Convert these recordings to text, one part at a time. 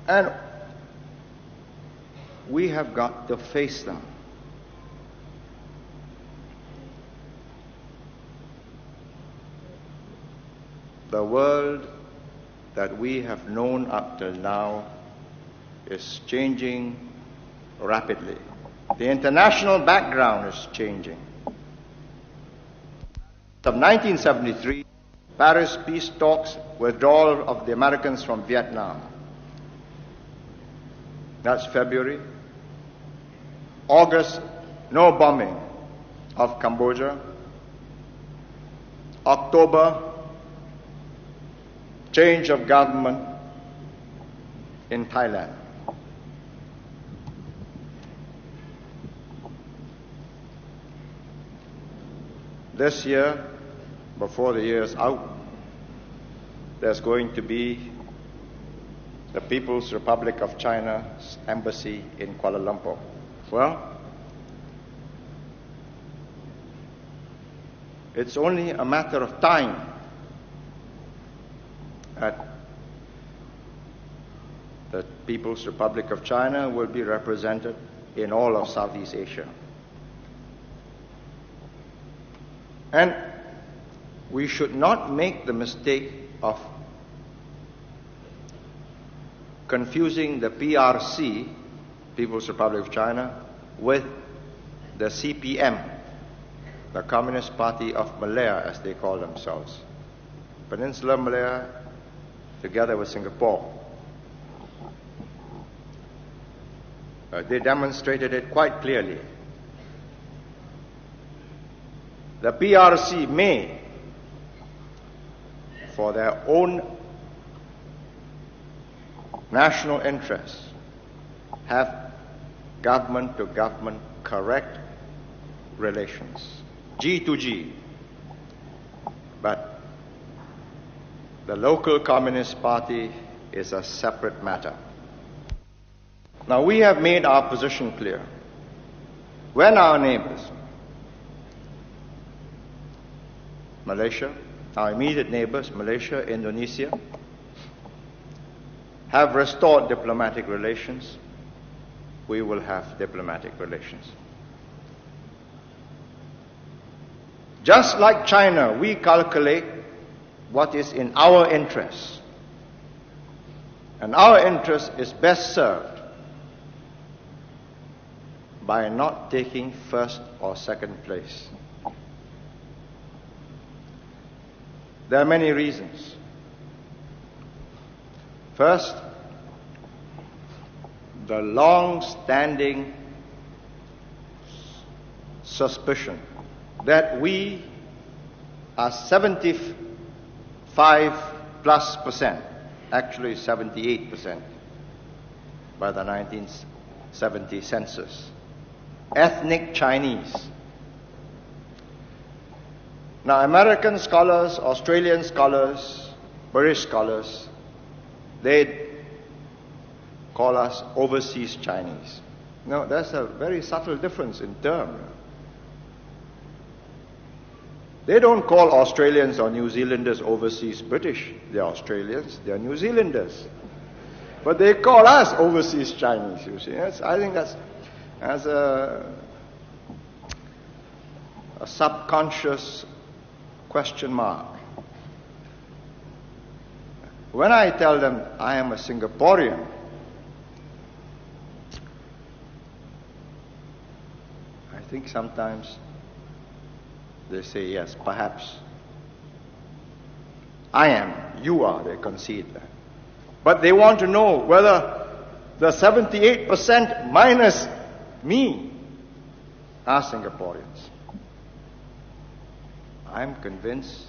And we have got to face them. The world that we have known up till now is changing rapidly. The international background is changing. Of 1973, Paris peace talks, withdrawal of the Americans from Vietnam. That's February. August, no bombing of Cambodia. October, change of government in Thailand. This year, before the year is out, there's going to be the People's Republic of China's embassy in Kuala Lumpur. Well, it's only a matter of time that the People's Republic of China will be represented in all of Southeast Asia. And we should not make the mistake of confusing the PRC, People's Republic of China, with the CPM, the Communist Party of Malaya, as they call themselves. Peninsular Malaya, together with Singapore. They demonstrated it quite clearly. The PRC may, for their own national interests, have government-to-government correct relations, G to G. But the local Communist Party is a separate matter. Now, we have made our position clear. When our neighbors, Malaysia, our immediate neighbors, Malaysia, Indonesia, have restored diplomatic relations, we will have diplomatic relations. Just like China, we calculate what is in our interest. And our interest is best served by not taking first or second place. There are many reasons. First, the long-standing suspicion that we are 75+%, actually 78% by the 1970 census, ethnic Chinese. Now, American scholars, Australian scholars, British scholars, they call us overseas Chinese. Now, there's a very subtle difference in term. They don't call Australians or New Zealanders overseas British. They're Australians, they're New Zealanders. But they call us overseas Chinese, you see. I think that's a subconscious question mark. When I tell them I am a Singaporean, I think sometimes they say, yes, perhaps. I am, you are, they concede that. But they want to know whether the 78% minus me are Singaporeans. I'm convinced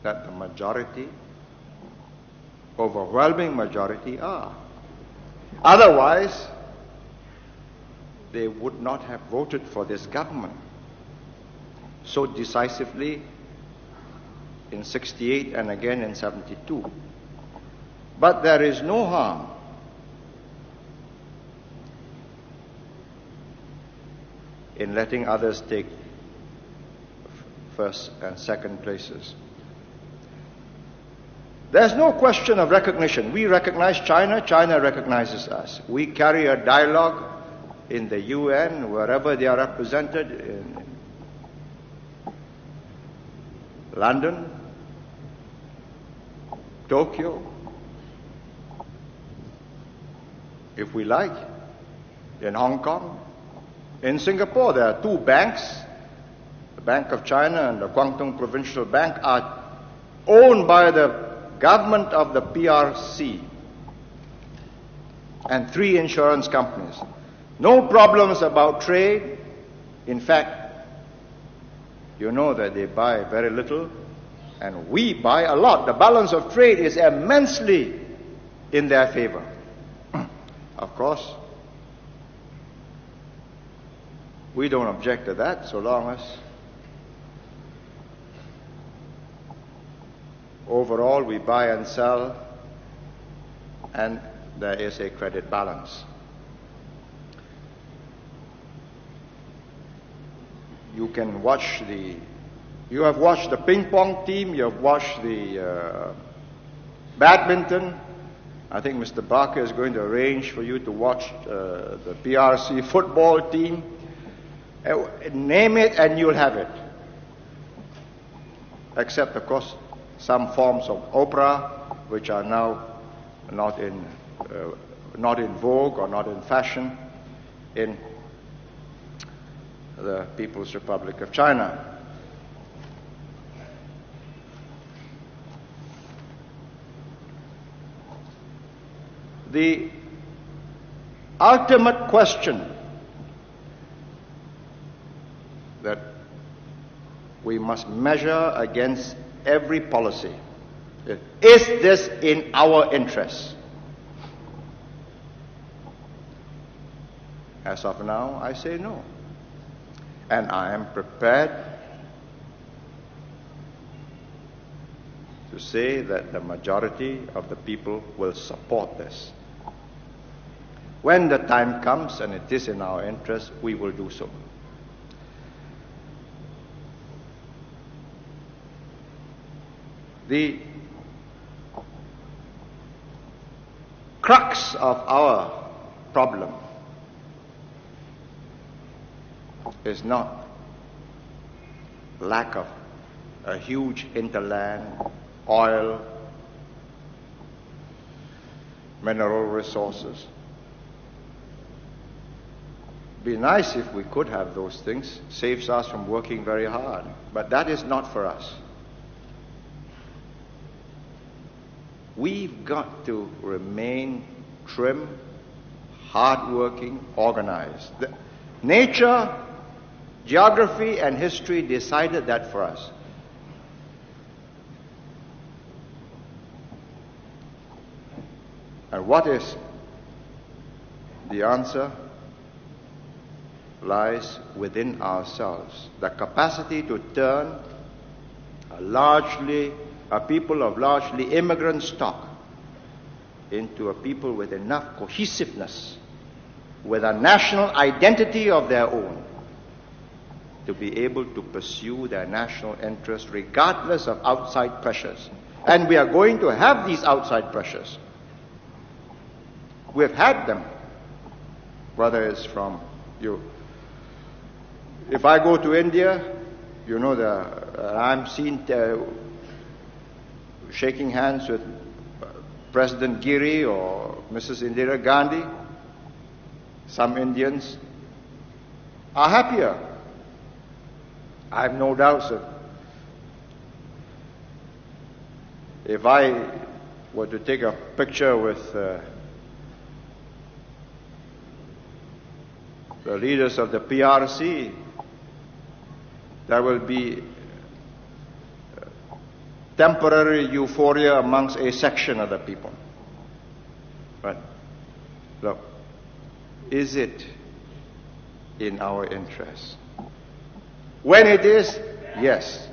that the majority, overwhelming majority, are. Otherwise, they would not have voted for this government so decisively in 68 and again in 72. But there is no harm in letting others take first and second places. There's no question of recognition. We recognize China, China recognizes us. We carry a dialogue in the UN, wherever they are represented, in London, Tokyo, if we like, in Hong Kong. In Singapore, there are two banks. The Bank of China and the Guangdong Provincial Bank are owned by the government of the PRC and 3 insurance companies. No problems about trade. In fact, you know that they buy very little and we buy a lot. The balance of trade is immensely in their favor. Of course, we don't object to that so long as overall we buy and sell and there is a credit balance. You have watched the ping pong team, you have watched the badminton. I think Mr. Barker is going to arrange for you to watch the PRC football team. Name it and you'll have it. Except, of course, some forms of opera which are now not in vogue or not in fashion in the People's Republic of China. The ultimate question that we must measure against every policy is this in our interests? As of now, I say no. And I am prepared to say that the majority of the people will support this. When the time comes and it is in our interest, we will do so. The crux of our problem is not lack of a huge hinterland, oil, mineral resources. Be nice if we could have those things, saves us from working very hard, but that is not for us. We've got to remain trim, hardworking, organized. Nature, geography, and history decided that for us. And what is the answer? Lies within ourselves. The capacity to turn a people of largely immigrant stock into a people with enough cohesiveness, with a national identity of their own, to be able to pursue their national interests regardless of outside pressures. And we are going to have these outside pressures. We have had them, whether it's from you. If I go to India, you know, I'm seen shaking hands with President Giri or Mrs. Indira Gandhi. Some Indians are happier. I have no doubts that if I were to take a picture with the leaders of the PRC, there will be temporary euphoria amongst a section of the people. But look, is it in our interest? When it is, yes.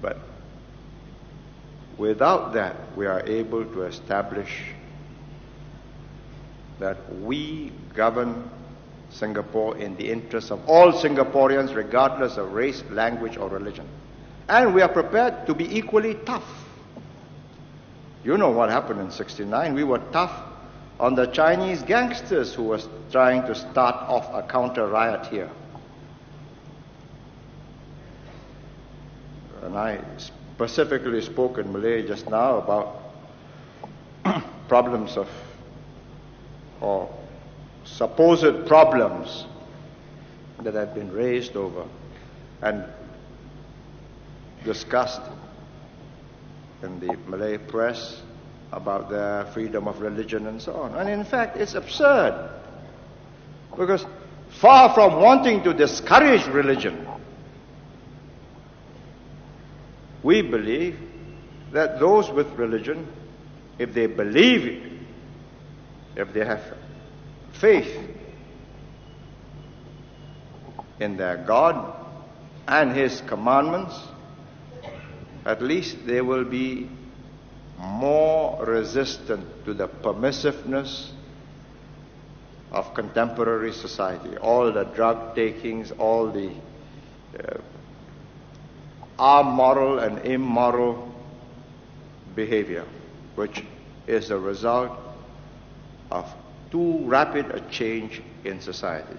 But without that, we are able to establish that we govern Singapore in the interest of all Singaporeans, regardless of race, language, or religion. And we are prepared to be equally tough. You know what happened in '69. We were tough on the Chinese gangsters who was trying to start off a counter riot here. And I specifically spoke in Malay just now about problems of, or supposed problems that have been raised over and discussed in the Malay press about their freedom of religion and so on. And in fact, it's absurd, because far from wanting to discourage religion, we believe that those with religion, if they believe it, if they have faith in their God and His commandments, at least they will be more resistant to the permissiveness of contemporary society. All the drug takings, all the amoral and immoral behavior, which is the result of too rapid a change in society.